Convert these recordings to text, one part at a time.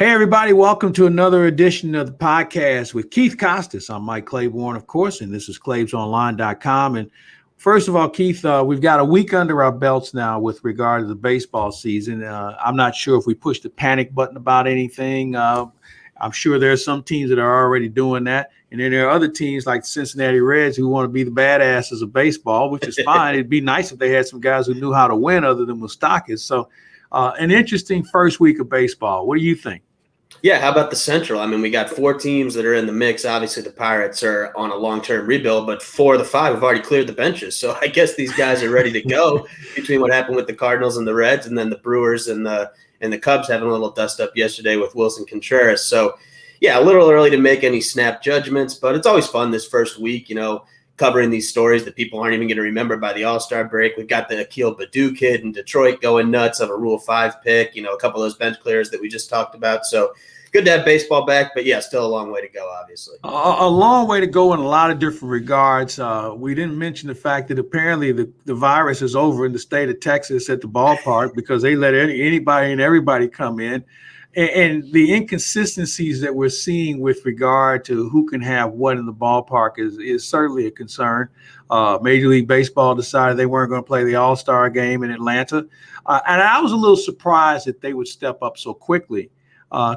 Hey, everybody. Welcome to another edition of the podcast with Keith Costas. I'm Mike Claiborne, of course, and this is ClaibsOnline.com. And first of all, Keith, we've got a week under our belts now with regard to the baseball season. I'm not sure if we pushed the panic button about anything. I'm sure there are some teams that are already doing that. And then there are other teams like the Cincinnati Reds who want to be the badasses of baseball, which is fine. It'd be nice if they had some guys who knew how to win other than Moustakas. So an interesting first week of baseball. What do you think? Yeah, how about the Central? I mean, we got 4 teams that are in the mix. Obviously, the Pirates are on a long-term rebuild, but 4 of the 5 have already cleared the benches. So I guess these guys are ready to go between what happened with the Cardinals and the Reds, and then the Brewers and the Cubs having a little dust-up yesterday with Wilson Contreras. So, yeah, a little early to make any snap judgments, but it's always fun this first week, covering these stories that people aren't even going to remember by the All-Star break. We've got the Akil Baddoo kid in Detroit going nuts of a Rule 5 pick, a couple of those bench clears that we just talked about. So good to have baseball back, but yeah, still a long way to go, obviously. A long way to go in a lot of different regards. We didn't mention the fact that apparently the virus is over in the state of Texas at the ballpark because they let anybody and everybody come in. And the inconsistencies that we're seeing with regard to who can have what in the ballpark is certainly a concern. Major League Baseball decided they weren't going to play the AllStar Game in Atlanta. And I was a little surprised that they would step up so quickly,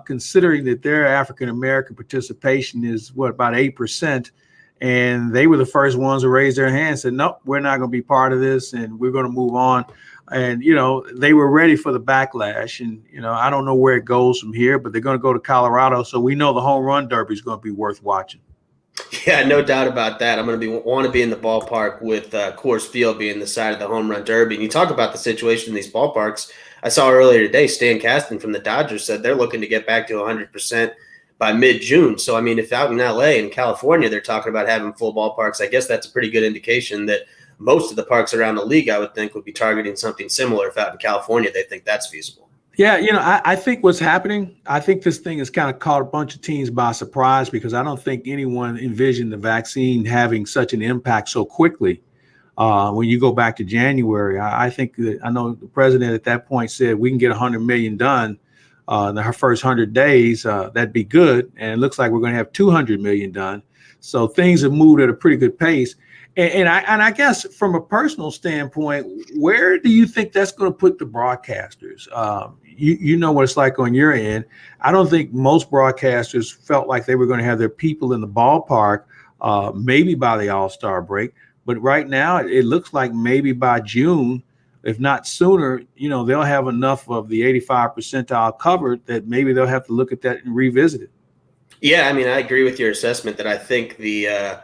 considering that their African-American participation is, about 8%. And they were the first ones to raise their hands and said, nope, we're not going to be part of this, and we're going to move on. And, they were ready for the backlash. And, I don't know where it goes from here, but they're going to go to Colorado. So we know the home run derby is going to be worth watching. Yeah, no doubt about that. I'm going to want to be in the ballpark with Coors Field being the side of the home run derby. And you talk about the situation in these ballparks. I saw earlier today, Statcasting from the Dodgers said they're looking to get back to 100% by mid-June. So, I mean, if out in LA and California they're talking about having full ballparks, I guess that's a pretty good indication that most of the parks around the league, I would think, would be targeting something similar. If out in California they think that's feasible. Yeah, I think what's happening, I think this thing has kind of caught a bunch of teams by surprise because I don't think anyone envisioned the vaccine having such an impact so quickly. When you go back to January, I think that I know the president at that point said we can get 100 million done in the first 100 days. That'd be good. And it looks like we're going to have 200 million done. So things have moved at a pretty good pace. And I guess from a personal standpoint, where do you think that's going to put the broadcasters? You know what it's like on your end. I don't think most broadcasters felt like they were going to have their people in the ballpark, maybe by the All-Star break. But right now, it looks like maybe by June, if not sooner, they'll have enough of the 85 percentile covered that maybe they'll have to look at that and revisit it. Yeah, I mean, I agree with your assessment that I think the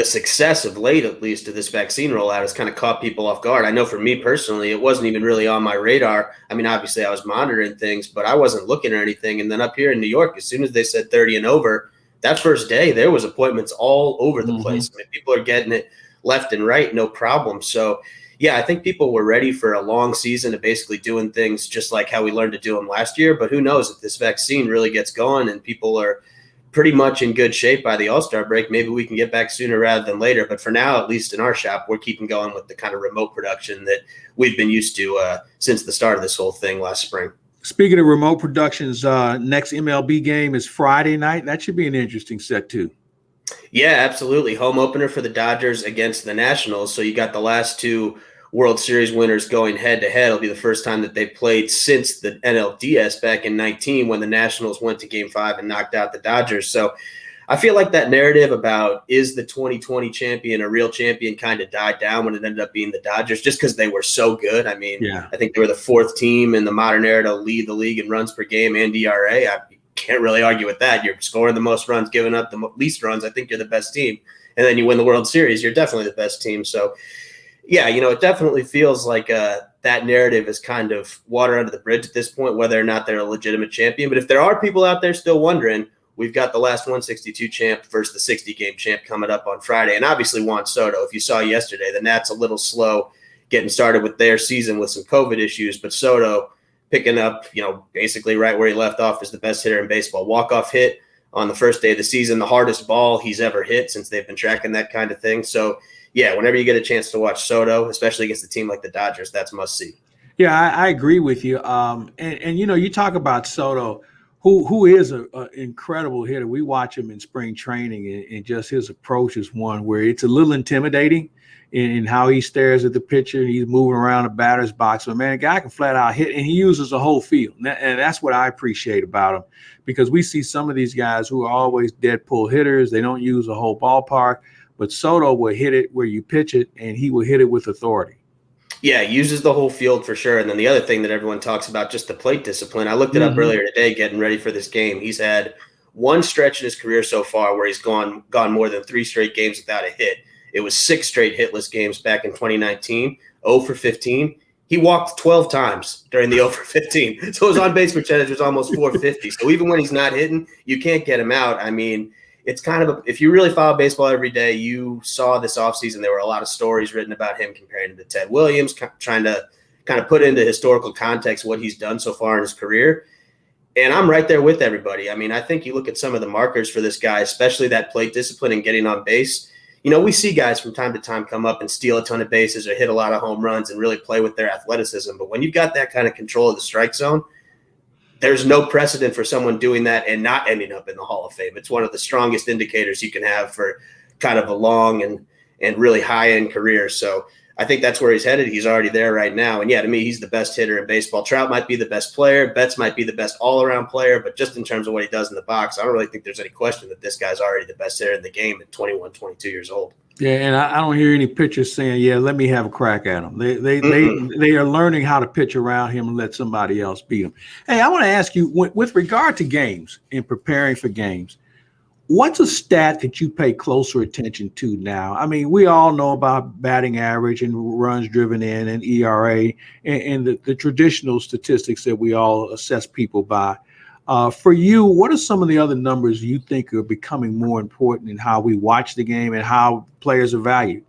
success of late, at least, of this vaccine rollout has kind of caught people off guard. I know for me personally, it wasn't even really on my radar. I mean, obviously I was monitoring things, but I wasn't looking at anything. And then up here in New York, as soon as they said 30 and over, that first day, there was appointments all over the place. I mean, people are getting it left and right, no problem. So, yeah, I think people were ready for a long season of basically doing things just like how we learned to do them last year. But who knows if this vaccine really gets going and people are pretty much in good shape by the All-Star break, maybe we can get back sooner rather than later. But for now, at least in our shop, we're keeping going with the kind of remote production that we've been used to since the start of this whole thing last spring. Speaking of remote productions, next MLB game is Friday night. That should be an interesting set too. Yeah, absolutely. Home opener for the Dodgers against the Nationals. So you got the last 2 World Series winners going head-to-head. It'll be the first time that they've played since the NLDS back in 19 when the Nationals went to Game 5 and knocked out the Dodgers. So I feel like that narrative about is the 2020 champion a real champion kind of died down when it ended up being the Dodgers just because they were so good. I mean, I think they were the 4th team in the modern era to lead the league in runs per game and ERA. I can't really argue with that. You're scoring the most runs, giving up the least runs. I think you're the best team. And then you win the World Series, you're definitely the best team. So, yeah, it definitely feels like that narrative is kind of water under the bridge at this point, whether or not they're a legitimate champion. But if there are people out there still wondering, we've got the last 162 champ versus the 60-game champ coming up on Friday. And obviously Juan Soto, if you saw yesterday, the Nats a little slow getting started with their season with some COVID issues. But Soto picking up, basically right where he left off as the best hitter in baseball. Walk-off hit on the first day of the season, the hardest ball he's ever hit since they've been tracking that kind of thing. So, yeah, whenever you get a chance to watch Soto, especially against a team like the Dodgers, that's must see. Yeah, I agree with you. And you talk about Soto. who is a incredible hitter. We watch him in spring training, and just his approach is one where it's a little intimidating in how he stares at the pitcher and he's moving around the batter's box. But man, a guy can flat out hit, and he uses the whole field. And that's what I appreciate about him, because we see some of these guys who are always dead pull hitters. They don't use the whole ballpark, but Soto will hit it where you pitch it, and he will hit it with authority. Yeah, uses the whole field for sure. And then the other thing that everyone talks about, just the plate discipline. I looked it up earlier today getting ready for this game. He's had one stretch in his career so far where he's gone more than 3 straight games without a hit. It was 6 straight hitless games back in 2019, 0 for 15. He walked 12 times during the 0 for 15. So his on-base percentage was almost 450. So even when he's not hitting, you can't get him out. I mean, it's kind of if you really follow baseball every day, you saw this offseason there were a lot of stories written about him comparing him to Ted Williams, trying to kind of put into historical context what he's done so far in his career. And I'm right there with everybody. I mean, I think you look at some of the markers for this guy, especially that plate discipline and getting on base. You know, we see guys from time to time come up and steal a ton of bases or hit a lot of home runs and really play with their athleticism. But when you've got that kind of control of the strike zone, there's no precedent for someone doing that and not ending up in the Hall of Fame. It's one of the strongest indicators you can have for kind of a long and really high-end career. So I think that's where he's headed. He's already there right now. And, yeah, to me, he's the best hitter in baseball. Trout might be the best player. Betts might be the best all-around player. But just in terms of what he does in the box, I don't really think there's any question that this guy's already the best hitter in the game at 21, 22 years old. Yeah, and I don't hear any pitchers saying, "Yeah, let me have a crack at him." They are learning how to pitch around him and let somebody else beat him. Hey, I want to ask you, with regard to games and preparing for games, what's a stat that you pay closer attention to now? I mean, we all know about batting average and runs driven in and ERA and the traditional statistics that we all assess people by. For you, what are some of the other numbers you think are becoming more important in how we watch the game and how players are valued?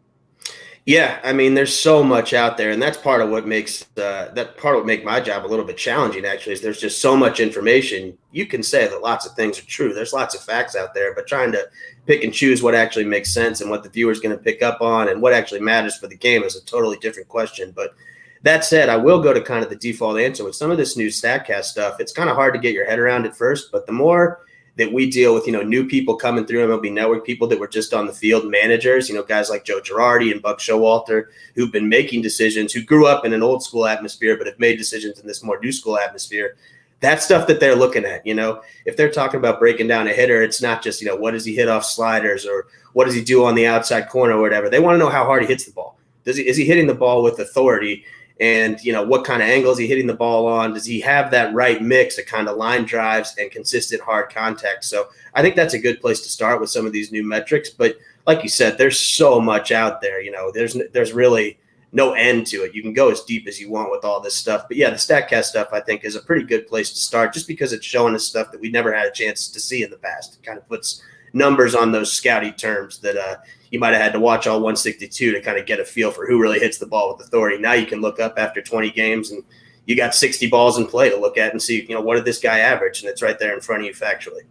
Yeah, I mean, there's so much out there, and that's part of what makes my job a little bit challenging. Actually, is there's just so much information. You can say that lots of things are true. There's lots of facts out there, but trying to pick and choose what actually makes sense and what the viewer's going to pick up on and what actually matters for the game is a totally different question. But that said, I will go to kind of the default answer with some of this new Statcast stuff. It's kind of hard to get your head around at first, but the more that we deal with, new people coming through MLB Network, people that were just on the field, managers, guys like Joe Girardi and Buck Showalter, who've been making decisions, who grew up in an old school atmosphere, but have made decisions in this more new school atmosphere. That's stuff that they're looking at. If they're talking about breaking down a hitter, it's not just, what does he hit off sliders or what does he do on the outside corner or whatever. They want to know how hard he hits the ball. Is he hitting the ball with authority? And, what kind of angle is he hitting the ball on? Does he have that right mix of kind of line drives and consistent hard contact? So I think that's a good place to start with some of these new metrics. But like you said, there's so much out there. There's really no end to it. You can go as deep as you want with all this stuff. But, yeah, the Statcast stuff, I think, is a pretty good place to start just because it's showing us stuff that we never had a chance to see in the past. It kind of puts numbers on those scouty terms that you might have had to watch all 162 to kind of get a feel for who really hits the ball with authority. Now you can look up after 20 games and you got 60 balls in play to look at and see, what did this guy average? And it's right there in front of you factually.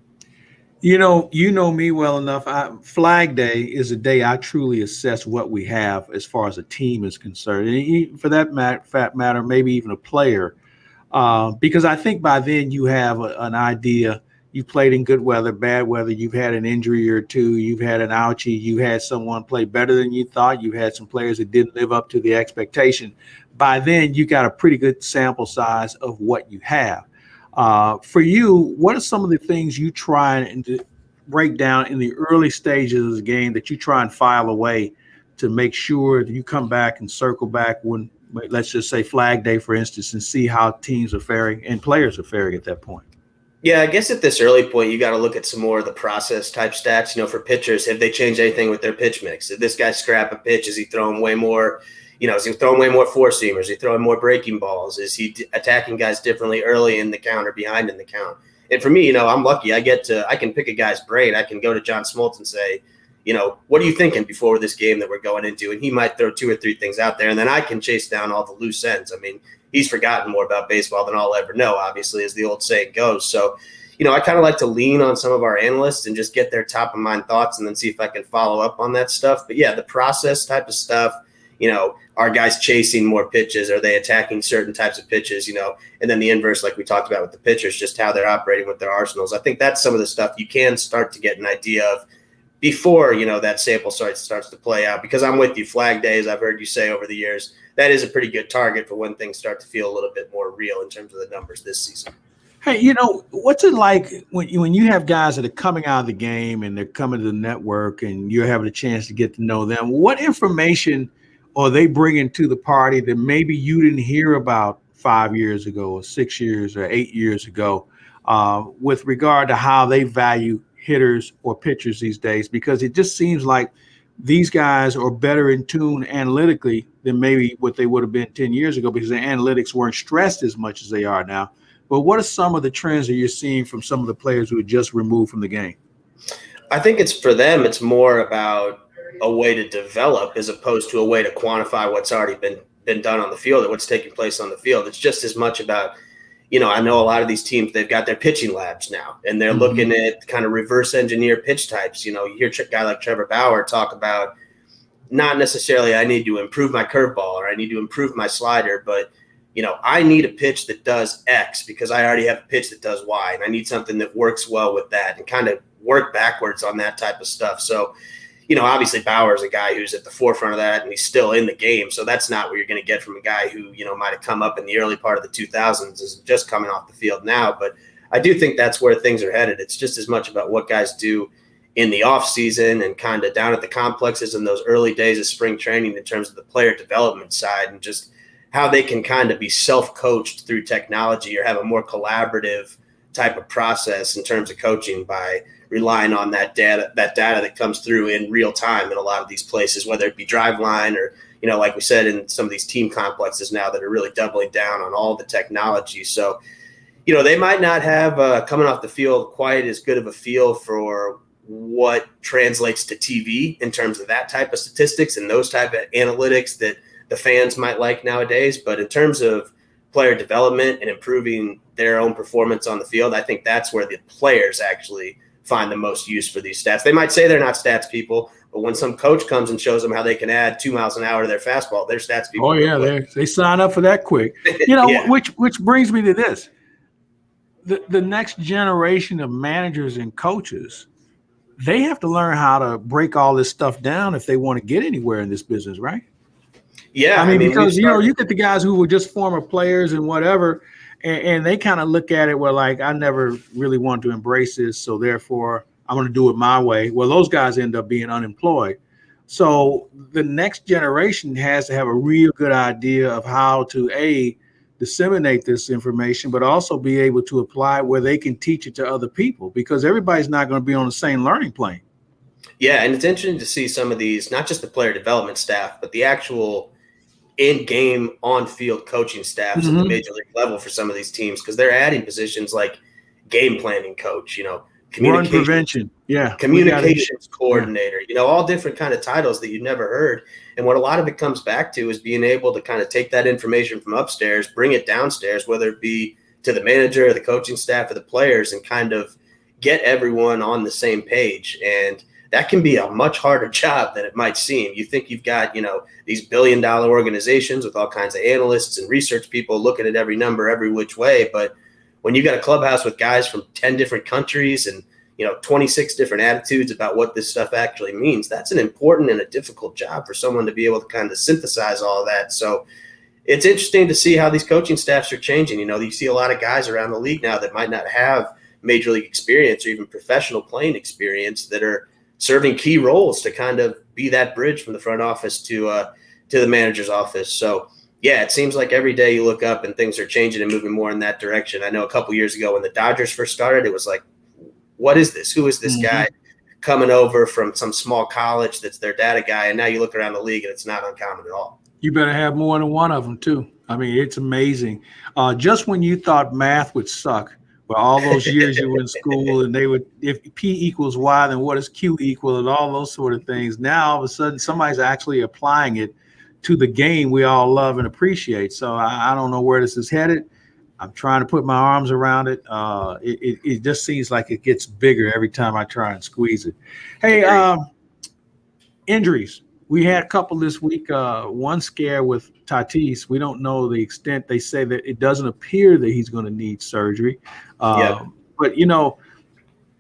You know me well enough. Flag Day is a day I truly assess what we have as far as a team is concerned. And for that matter, maybe even a player, because I think by then you have an idea. You've played in good weather, bad weather. You've had an injury or two. You've had an ouchie. You had someone play better than you thought. You had some players that didn't live up to the expectation. By then, you got a pretty good sample size of what you have. For you, what are some of the things you try and break down in the early stages of the game that you try and file away to make sure that you come back and circle back when, let's just say, Flag Day, for instance, and see how teams are faring and players are faring at that point? Yeah, I guess at this early point, you got to look at some more of the process type stats. For pitchers, have they changed anything with their pitch mix? Did this guy scrap a pitch? Is he throwing way more? Is he throwing way more four seamers? Is he throwing more breaking balls? Is he attacking guys differently early in the count or behind in the count? And for me, I'm lucky. I can pick a guy's brain. I can go to John Smoltz and say, what are you thinking before this game that we're going into? And he might throw 2 or 3 things out there, and then I can chase down all the loose ends. I mean, he's forgotten more about baseball than I'll ever know, obviously, as the old saying goes. So, I kind of like to lean on some of our analysts and just get their top of mind thoughts and then see if I can follow up on that stuff. But, yeah, the process type of stuff, are guys chasing more pitches? Are they attacking certain types of pitches? And then the inverse, like we talked about with the pitchers, just how they're operating with their arsenals. I think that's some of the stuff you can start to get an idea of before, that sample size starts to play out. Because I'm with you, flag days, I've heard you say over the years, that is a pretty good target for when things start to feel a little bit more real in terms of the numbers this season. Hey, what's it like when you have guys that are coming out of the game and they're coming to the network and you're having a chance to get to know them? What information are they bringing to the party that maybe you didn't hear about 5 years ago or 6 years or 8 years ago with regard to how they value hitters or pitchers these days? Because it just seems like these guys are better in tune analytically than maybe what they would have been 10 years ago because their analytics weren't stressed as much as they are now. But what are some of the trends that you're seeing from some of the players who are just removed from the game? I think for them, it's more about a way to develop as opposed to a way to quantify what's already been done on the field or what's taking place on the field. It's just as much about, I know a lot of these teams, they've got their pitching labs now, and they're looking at kind of reverse engineer pitch types. You hear a guy like Trevor Bauer talk about not necessarily I need to improve my curveball or I need to improve my slider, but I need a pitch that does X because I already have a pitch that does Y, and I need something that works well with that and kind of work backwards on that type of stuff. So, obviously Bauer is a guy who's at the forefront of that, and he's still in the game. So that's not what you're going to get from a guy who, might have come up in the early part of the 2000s, is just coming off the field now. But I do think that's where things are headed. It's just as much about what guys do in the off season and kind of down at the complexes in those early days of spring training in terms of the player development side, and just how they can kind of be self-coached through technology or have a more collaborative type of process in terms of coaching by relying on that data that comes through in real time in a lot of these places, whether it be Driveline or, like we said, in some of these team complexes now that are really doubling down on all the technology. So, they might not have coming off the field quite as good of a feel for what translates to TV in terms of that type of statistics and those type of analytics that the fans might like nowadays. But in terms of player development and improving their own performance on the field, I think that's where the players actually find the most use for these stats. They might say they're not stats people, but when some coach comes and shows them how they can add 2 miles an hour to their fastball, they're stats people. Oh yeah, they sign up for that quick. Yeah. Which brings me to this. The next generation of managers and coaches, they have to learn how to break all this stuff down if they want to get anywhere in this business, right? Yeah, I mean because you get the guys who were just former players and whatever, and they kind of look at it where like, I never really want to embrace this, so therefore I'm going to do it my way. Well, those guys end up being unemployed. So the next generation has to have a real good idea of how to disseminate this information, but also be able to apply it where they can teach it to other people, because everybody's not going to be on the same learning plane. Yeah, and it's interesting to see some of these, not just the player development staff, but the actual in-game, on-field coaching staffs at the major league level for some of these teams, because they're adding positions like game planning coach, Run prevention, communications coordinator, all different kind of titles that you've never heard. And what a lot of it comes back to is being able to kind of take that information from upstairs, bring it downstairs, whether it be to the manager or the coaching staff or the players, and kind of get everyone on the same page. And that can be a much harder job than it might seem. You think you've got, these billion-dollar organizations with all kinds of analysts and research people looking at every number every which way. But when you got a clubhouse with guys from 10 different countries and, 26 different attitudes about what this stuff actually means, that's an important and a difficult job for someone to be able to kind of synthesize all of that. So it's interesting to see how these coaching staffs are changing. You see a lot of guys around the league now that might not have major league experience or even professional playing experience that are serving key roles to kind of be that bridge from the front office to the manager's office. So, yeah, it seems like every day you look up and things are changing and moving more in that direction. I know a couple years ago when the Dodgers first started, it was like, what is this? Who is this guy coming over from some small college that's their data guy? And now you look around the league and it's not uncommon at all. You better have more than one of them too. I mean, it's amazing. Just when you thought math would suck, for all those years you were in school and they would, if P equals Y, then what does Q equal, and all those sort of things. Now, all of a sudden, somebody's actually applying it to the game we all love and appreciate. So I don't know where this is headed. I'm trying to put my arms around it. It just seems like it gets bigger every time I try and squeeze it. Hey, injuries. We had a couple this week. One scare with Tatis. We don't know the extent. They say that it doesn't appear that he's going to need surgery. Yep. But,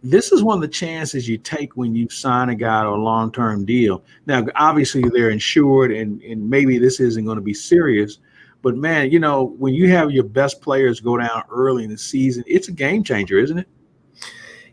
this is one of the chances you take when you sign a guy to a long-term deal. Now, obviously, they're insured, and maybe this isn't going to be serious. But, man, when you have your best players go down early in the season, it's a game changer, isn't it?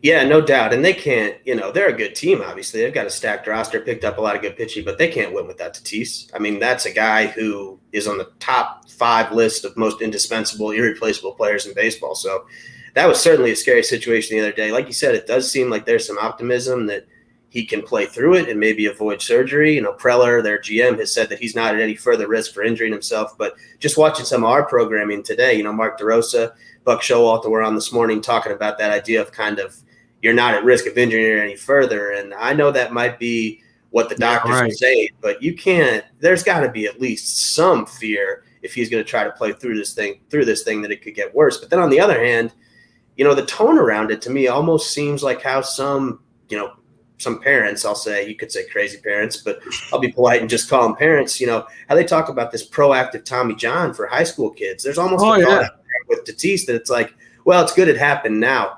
Yeah, no doubt. And they can't, they're a good team, obviously. They've got a stacked roster, picked up a lot of good pitching, but they can't win without Tatis. I mean, that's a guy who is on the top 5 list of most indispensable, irreplaceable players in baseball. So that was certainly a scary situation the other day. Like you said, it does seem like there's some optimism that he can play through it and maybe avoid surgery. Preller, their GM, has said that he's not at any further risk for injuring himself. But just watching some of our programming today, Mark DeRosa, Buck Showalter were on this morning talking about that idea of kind of you're not at risk of injuring it any further. And I know that might be what the doctors are saying, but you can't – there's got to be at least some fear if he's going to try to play through this thing that it could get worse. But then on the other hand, the tone around it to me almost seems like how some parents, I'll say, you could say crazy parents, but I'll be polite and just call them parents, how they talk about this proactive Tommy John for high school kids. There's almost a thought out there with Tatis that it's like, well, it's good it happened now.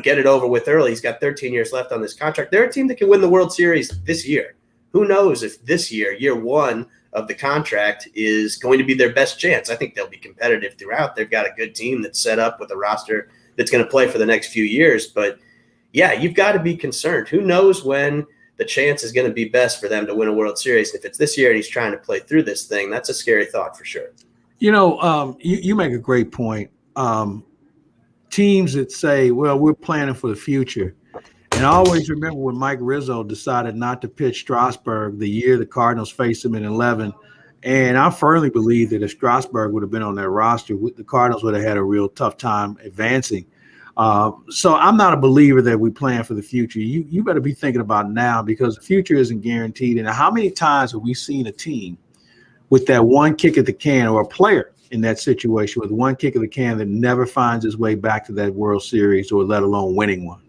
Get it over with early. He's got 13 years left on this contract. They're a team that can win the World Series this year. Who knows if this year 1 of the contract, is going to be their best chance. I think they'll be competitive throughout. They've got a good team that's set up with a roster that's going to play for the next few years. But, yeah, you've got to be concerned. Who knows when the chance is going to be best for them to win a World Series? If it's this year and he's trying to play through this thing, that's a scary thought for sure. You make a great point. Teams that say, well, we're planning for the future. And I always remember when Mike Rizzo decided not to pitch Strasburg the year the Cardinals faced him in 11. And I firmly believe that if Strasburg would have been on that roster, the Cardinals would have had a real tough time advancing. So I'm not a believer that we plan for the future. You better be thinking about now, because the future isn't guaranteed. And how many times have we seen a team with that one kick at the can, or a player in that situation with one kick of the can, that never finds his way back to that World Series, or let alone winning one?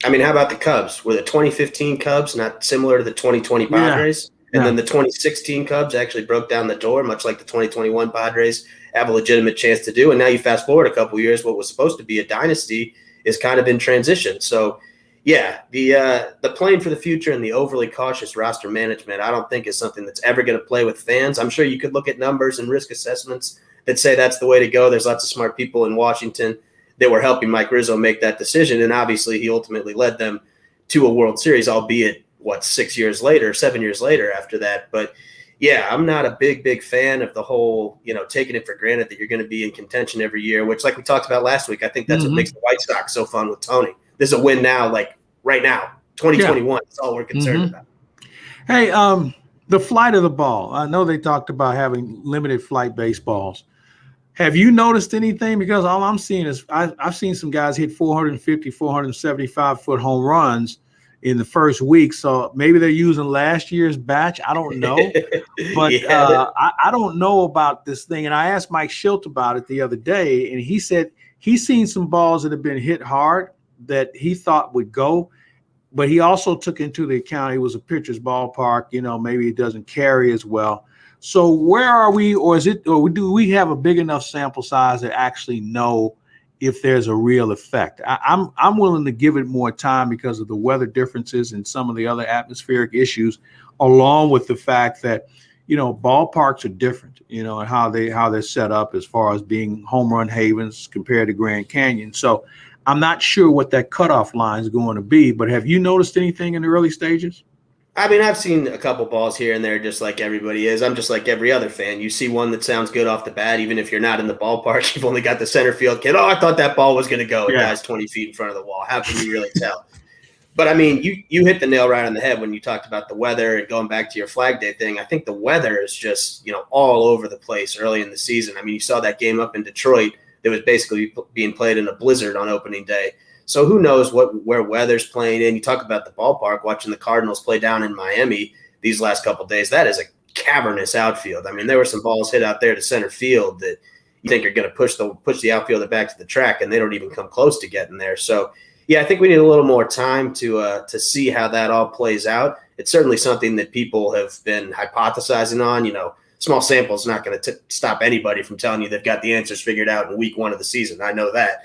I mean, how about the Cubs? Were the 2015 Cubs not similar to the 2020 Padres? And then the 2016 Cubs actually broke down the door, much like the 2021 Padres have a legitimate chance to do. And now you fast forward a couple of years, what was supposed to be a dynasty is kind of in transition. So, yeah, the playing for the future and the overly cautious roster management, I don't think is something that's ever going to play with fans. I'm sure you could look at numbers and risk assessments that say that's the way to go. There's lots of smart people in Washington that were helping Mike Rizzo make that decision. And obviously he ultimately led them to a World Series, albeit 7 years later after that. But yeah, I'm not a big fan of the whole, taking it for granted that you're going to be in contention every year, which, like we talked about last week, I think that's what makes the White Sox so fun with Tony. This is a win now, like right now, 2021. That's all we're concerned about. Hey, the flight of the ball. I know they talked about having limited flight baseballs. Have you noticed anything? Because all I'm seeing is I've seen some guys hit 450, 475-foot home runs in the first week. So maybe they're using last year's batch. I don't know. But I don't know about this thing. And I asked Mike Schilt about it the other day, and he said he's seen some balls that have been hit hard that he thought would go. But he also took into the account it was a pitcher's ballpark. Maybe it doesn't carry as well. So where are we, or do we have a big enough sample size to actually know if there's a real effect? I'm willing to give it more time because of the weather differences and some of the other atmospheric issues, along with the fact that, ballparks are different, and how they're set up as far as being home run havens compared to Grand Canyon. So I'm not sure what that cutoff line is going to be, but have you noticed anything in the early stages? I mean, I've seen a couple balls here and there, just like everybody is. I'm just like every other fan. You see one that sounds good off the bat, even if you're not in the ballpark. You've only got the center field kid. Oh, I thought that ball was going to go. It dies 20 feet in front of the wall. How can you really tell? But, I mean, you hit the nail right on the head when you talked about the weather and going back to your Flag Day thing. I think the weather is just, all over the place early in the season. I mean, you saw that game up in Detroit that was basically being played in a blizzard on opening day. So who knows where weather's playing in. You talk about the ballpark, watching the Cardinals play down in Miami these last couple of days. That is a cavernous outfield. I mean, there were some balls hit out there to center field that you think are going to push the outfielder back to the track, and they don't even come close to getting there. So, Yeah, I think we need a little more time to see how that all plays out. It's certainly something that people have been hypothesizing on. Small sample is not going to stop anybody from telling you they've got the answers figured out in week 1 of the season. I know that,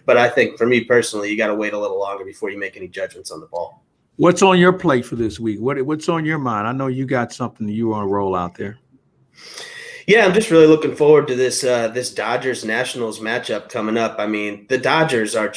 but I think for me personally, you got to wait a little longer before you make any judgments on the ball. What's on your plate for this week? What's on your mind? I know you got something you want to roll out there. Yeah, I'm just really looking forward to this Dodgers Nationals matchup coming up. I mean, the Dodgers are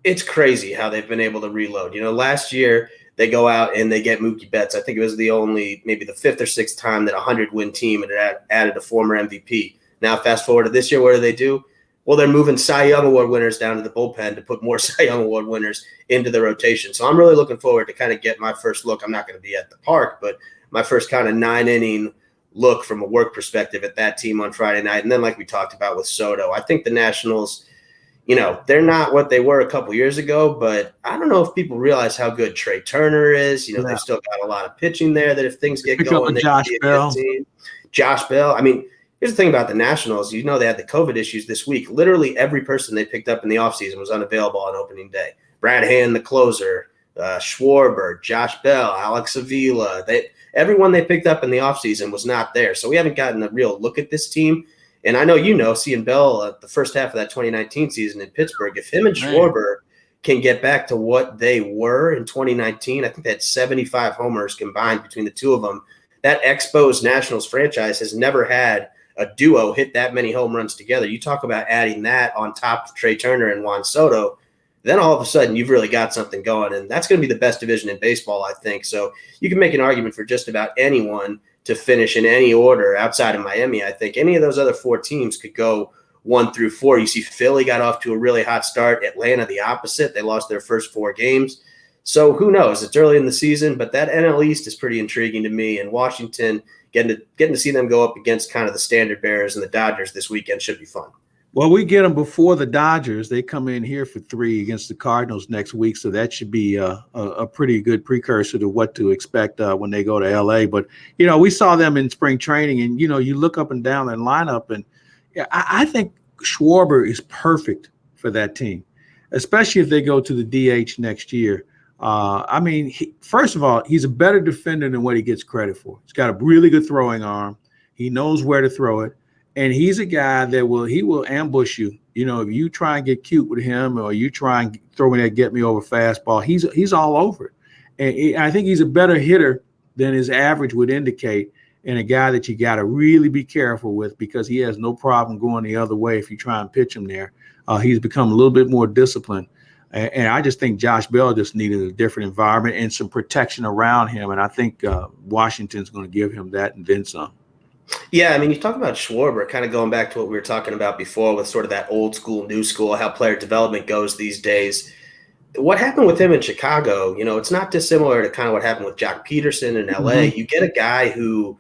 it's crazy how they've been able to reload. Last year they go out and they get Mookie Betts. I think it was maybe the 5th or 6th time that a 100-win team had added a former MVP. Now fast forward to this year, what do? Well, they're moving Cy Young Award winners down to the bullpen to put more Cy Young Award winners into the rotation. So I'm really looking forward to kind of get my first look. I'm not going to be at the park, but my first kind of 9-inning look from a work perspective at that team on Friday night. And then like we talked about with Soto, I think the Nationals, they're not what they were a couple years ago, but I don't know if people realize how good Trey Turner is. They've still got a lot of pitching there that if things get going, they can be a good team. Josh Bell. I mean, here's the thing about the Nationals. They had the COVID issues this week. Literally every person they picked up in the offseason was unavailable on opening day. Brad Hand, the closer, Schwarber, Josh Bell, Alex Avila. Everyone they picked up in the offseason was not there. So we haven't gotten a real look at this team. And I know seeing Bell the first half of that 2019 season in Pittsburgh, if him and Schwarber can get back to what they were in 2019, I think they had 75 homers combined between the two of them. That Expos Nationals franchise has never had a duo hit that many home runs together. You talk about adding that on top of Trey Turner and Juan Soto, then all of a sudden you've really got something going. And that's going to be the best division in baseball, I think. So you can make an argument for just about anyone to finish in any order outside of Miami. I think any of those other 4 teams could go 1 through 4. You see Philly got off to a really hot start. Atlanta, the opposite. They lost their first 4 games. So who knows? It's early in the season, but that NL East is pretty intriguing to me. And Washington, getting to see them go up against kind of the standard bearers and the Dodgers this weekend should be fun. Well, we get them before the Dodgers. They come in here for 3 against the Cardinals next week, so that should be a pretty good precursor to what to expect when they go to L.A. But, we saw them in spring training, and, you look up and down that lineup, and I think Schwarber is perfect for that team, especially if they go to the DH next year. First of all, he's a better defender than what he gets credit for. He's got a really good throwing arm. He knows where to throw it. And he's a guy that will ambush you. If you try and get cute with him or you try and throw me that get me over fastball, he's all over it. And I think he's a better hitter than his average would indicate, and a guy that you got to really be careful with because he has no problem going the other way if you try and pitch him there. He's become a little bit more disciplined. And I just think Josh Bell just needed a different environment and some protection around him. And I think Washington's going to give him that and then some. Yeah, you talk about Schwarber, kind of going back to what we were talking about before with sort of that old school, new school, how player development goes these days. What happened with him in Chicago, it's not dissimilar to kind of what happened with Jock Peterson in L.A. Mm-hmm. You get a guy who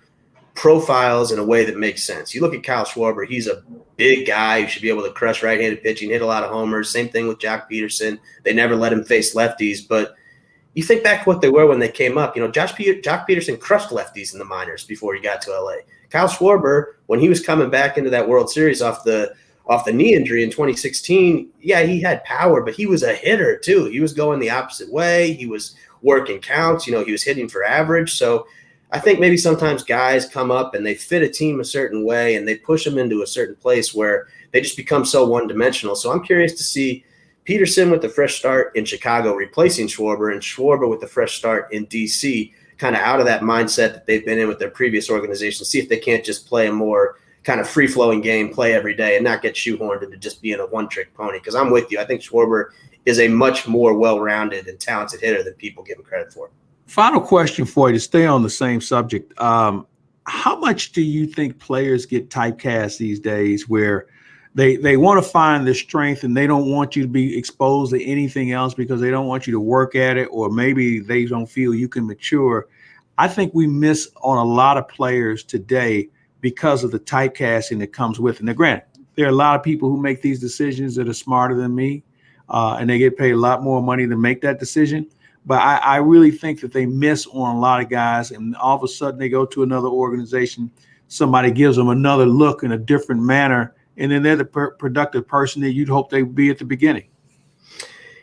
profiles in a way that makes sense. You look at Kyle Schwarber, he's a big guy who should be able to crush right-handed pitching, hit a lot of homers. Same thing with Jock Peterson. They never let him face lefties, but you think back to what they were when they came up. Jock Peterson crushed lefties in the minors before he got to L.A. Kyle Schwarber, when he was coming back into that World Series off the knee injury in 2016, yeah, he had power, but he was a hitter too. He was going the opposite way. He was working counts. He was hitting for average. So I think maybe sometimes guys come up and they fit a team a certain way and they push them into a certain place where they just become so one-dimensional. So I'm curious to see Peterson with the fresh start in Chicago replacing Schwarber and Schwarber with the fresh start in D.C., kind of out of that mindset that they've been in with their previous organization, see if they can't just play a more kind of free-flowing game, play every day, and not get shoehorned into just being a one-trick pony. Because I'm with you. I think Schwarber is a much more well-rounded and talented hitter than people give him credit for. Final question for you to stay on the same subject. How much do you think players get typecast these days where they want to find their strength and they don't want you to be exposed to anything else because they don't want you to work at it, or maybe they don't feel you can mature? I think we miss on a lot of players today because of the typecasting that comes with it. Now, granted, there are a lot of people who make these decisions that are smarter than me, and they get paid a lot more money to make that decision. But I really think that they miss on a lot of guys, and all of a sudden they go to another organization, somebody gives them another look in a different manner, and then they're the productive person that you'd hope they would be at the beginning.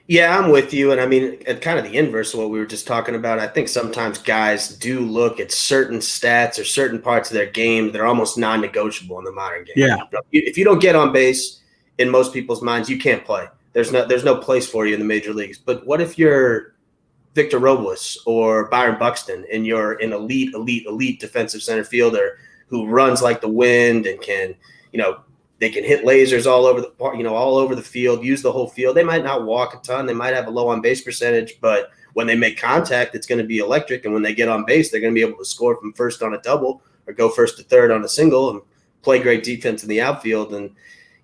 Yeah, I'm with you. And I mean, at kind of the inverse of what we were just talking about, I think sometimes guys do look at certain stats or certain parts of their game that are almost non-negotiable in the modern game. Yeah. If you don't get on base, in most people's minds, you can't play. There's no place for you in the major leagues. But what if you're Victor Robles or Byron Buxton and you're an elite defensive center fielder who runs like the wind and can, they can hit lasers all over the field, use the whole field. They might not walk a ton. They might have a low on base percentage, but when they make contact, it's going to be electric. And when they get on base, they're going to be able to score from first on a double or go first to third on a single and play great defense in the outfield. And,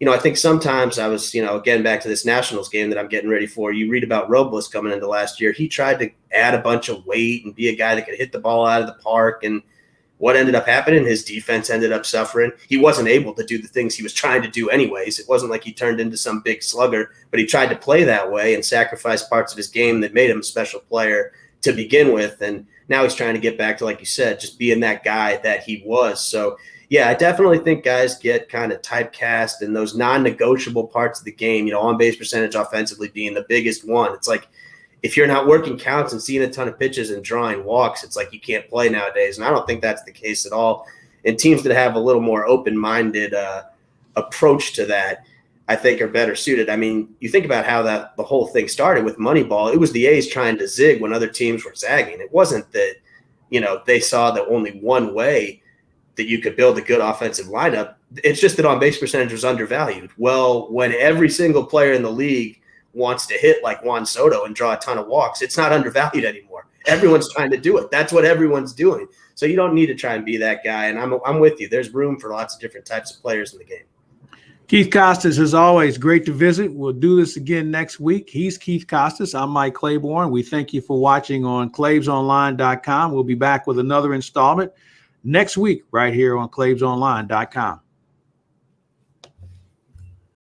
I think sometimes I was, again, back to this Nationals game that I'm getting ready for, you read about Robles coming into last year. He tried to add a bunch of weight and be a guy that could hit the ball out of the park. And what ended up happening, his defense ended up suffering. He wasn't able to do the things he was trying to do anyways. It wasn't like he turned into some big slugger, but he tried to play that way and sacrifice parts of his game that made him a special player to begin with. And now he's trying to get back to, like you said, just being that guy that he was. So, yeah, I definitely think guys get kind of typecast in those non-negotiable parts of the game, on-base percentage offensively being the biggest one. It's like if you're not working counts and seeing a ton of pitches and drawing walks, it's like you can't play nowadays. And I don't think that's the case at all. And teams that have a little more open-minded approach to that, I think, are better suited. I mean, you think about how the whole thing started with Moneyball. It was the A's trying to zig when other teams were zagging. It wasn't that, they saw that only one way that you could build a good offensive lineup. It's just that on-base percentage was undervalued. Well, when every single player in the league wants to hit like Juan Soto and draw a ton of walks, it's not undervalued anymore. Everyone's trying to do it. That's what everyone's doing. So you don't need to try and be that guy. And I'm with you. There's room for lots of different types of players in the game. Keith Costas, as always, great to visit. We'll do this again next week. He's Keith Costas. I'm Mike Claiborne. We thank you for watching on ClaibsOnline.com. We'll be back with another installment next week right here on ClaibsOnline.com.